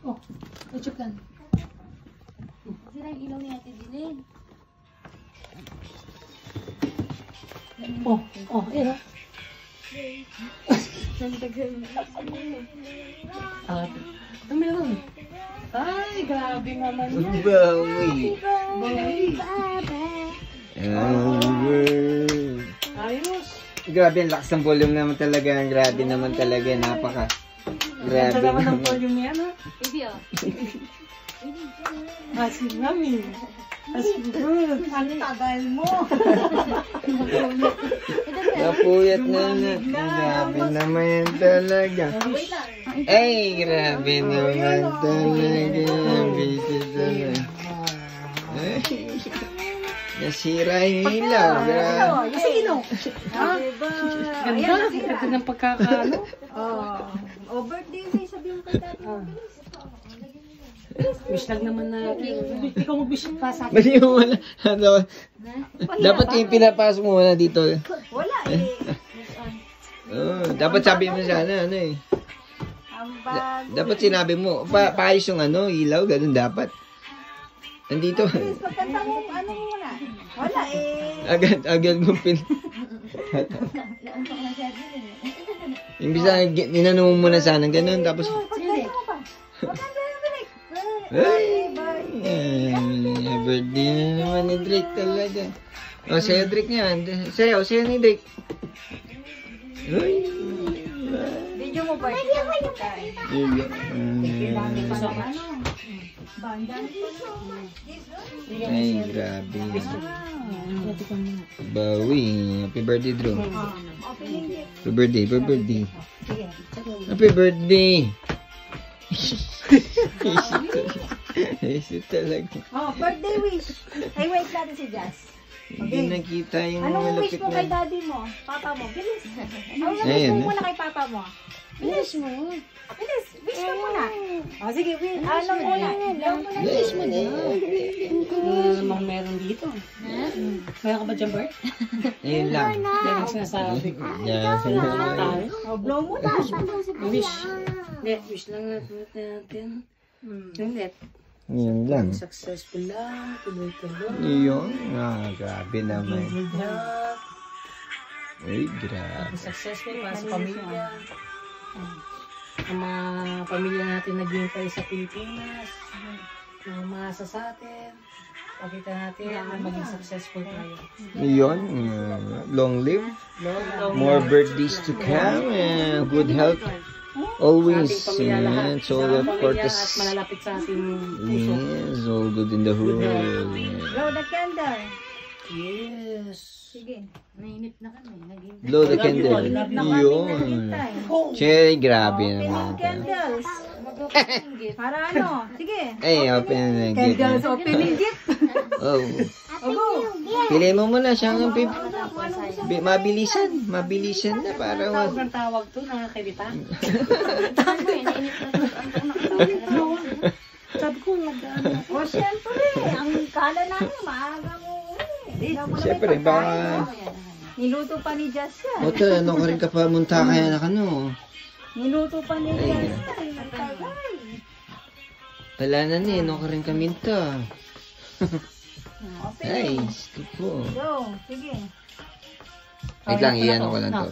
Oh, uchup lang. Sira yung ilaw ni Ate Dilin. Oh, ayan. Ang meron. Ay, grabe naman yan. Bawi. Ayos. Grabe, ang lakas ng volume naman talaga. Grabe naman talaga. Napaka. Grabe Ganda naman ang naman. volume niya, no? Hindi oh. Asin namin. Asin good. Ano tagal mo? Napuyat na na. Grabe naman talaga. Wait lang. Ay, grabe naman talaga. Busy talaga. Ay, nasira yung ilaw. Grabe. Sige, no. Ganda. Ganda ng pagkakalo. Oh, birthday mo, sabi mo kay Daddy. Wish lang naman na ikaw mag-wish pa sa akin. Mali mo wala. Ano, dapat yung pinapasok mo muna dito. Wala eh. Dapat sabi mo sana, ano eh. Ang bag. Dapat sinabi mo, paayos yung ano, ilaw, ganun dapat. Nandito. Please, pagkanta mo, ano muna? Wala eh. Agad mo Naantok na siya din eh. Imbis na, ninano mo muna sana, ganun, tapos, Pagkanta mo pa. Pagkanta mo Drake. ay, birthday na naman ni Drake talaga. O, sa'yo Drake niya, sa'yo ni Drake. Uy, Video mo ba? Hindi ako yung ay, grabe. Bawi. Happy birthday, Drew. Happy birthday. Happy birthday. Isip talaga. Oh, birthday wish. Ay, wait natin si Jazz. Hindi nakita yung Anong wish malapit mo kay na. daddy mo? Papa mo? Bilis. Anong wish Ayun, mo muna kay papa mo? Bilis mo. Bilis. Wish ka muna. Oh, sige. Ano muna? Yes, man eh. Namang meron dito. Meron ka ba dyan, Bert? Ayun lang. Yan ang sinasabi ko. Yan. Tayo. Oh, blow mo na. Wish. Hindi, wish lang natin. Hindi. Yun lang. Successful lang. Tuloy-tuloy. Yun. Grabe naman. Good health. Uy, grabe. Successful para sa pamilya. Ang mga pamilya natin naghihintay sa Pilipinas. Ang maasa sa atin. Pakita natin na maging successful tayo. Yun. Long live. More birthdays to come. Good health. Always. Pamilya So, of course. at malalapit sa ating puso. Yes, all good in the hood. Blow the candle. Yes. Sige. Nainip na kami. Blow the candle. Yun. Che, grabe Opening naman. candles. Para ano? Sige. Ay, open na gift. Candles opening gift. Oh. Pili mo muna siya ng mabilisan na para Tawag ng tawag to, nakakilita. Sabi ko, nag-ano. O, syempre. Ang kala namin, maaga mo. Siyempre, baka... Niluto pa ni Jazz yan. Oto, ano ka rin ka pa munta kaya na kano. Niluto pa ni Jazz yan. Wala na ni, ano ka rin kaminta. Open. Ay, gusto po. Go. Sige. Wait lang, iyan ko lang to.